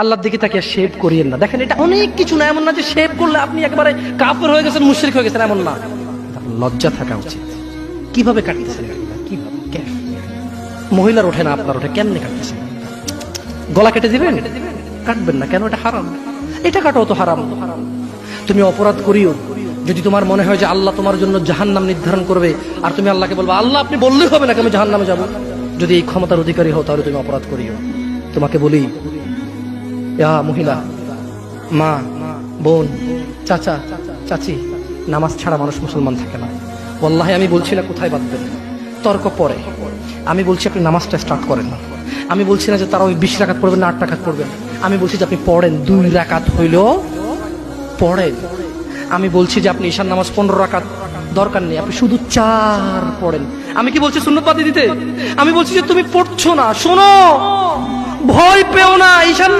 আল্লাহর দিকে তাকে শেভ করিয়েন না। দেখেন এটা অনেক কিছু না, এমন না যে শেভ করলে আপনি একেবারে কাফের হয়ে গেছেন, মুশরিক হয়ে গেছেন, এমন না। লজ্জা থাকা উচিত। কিভাবে কাটতেছেন? কিভাবে? মহিলার ওঠে না, আপনার ওঠে, কেমনে কাটতেছেন? গলা কেটে দিবেন? কাটবেন না কেন? এটা হারাম। এটা কাটাও তো হারাম। তুমি অপরাধ করিও, যদি তোমার মনে হয় যে আল্লাহ তোমার জন্য জাহান্নাম নির্ধারণ করবে, আর তুমি আল্লাহকে বলবা আল্লাহ আপনি বললেই হবে নাকি আমি জাহান্নামে যাব, যদি এই ক্ষমতার অধিকারী হও তাহলে তুমি অপরাধ করিও। তোমাকে বলি, মহিলা, মা, বোন, চাচা, চাচি, নামাজ ছাড়া মানুষ মুসলমান থাকে না। ওয়াল্লাহি আমি বলছি না কোথায় বাঁধবেন, তর্ক পরে। আমি বলছি আপনি নামাজটা স্টার্ট করেন না। আমি বলছি না যে তারা ওই 20 রাকাত পড়বেন না 8 রাকাত পড়বেন। আমি বলছি যে আপনি পড়েন, 2 রাকাত হইলেও পড়েন। আমি বলছি যে আপনি ঈশার নামাজ 15 রাকাত দরকার নেই, আপনি শুধু 4 পড়েন। আমি কি বলছি সুন্নত বাদ দিতে? আমি বলছি যে তুমি পড়ছো না, শোনো, ভয় পেও না, ঈশার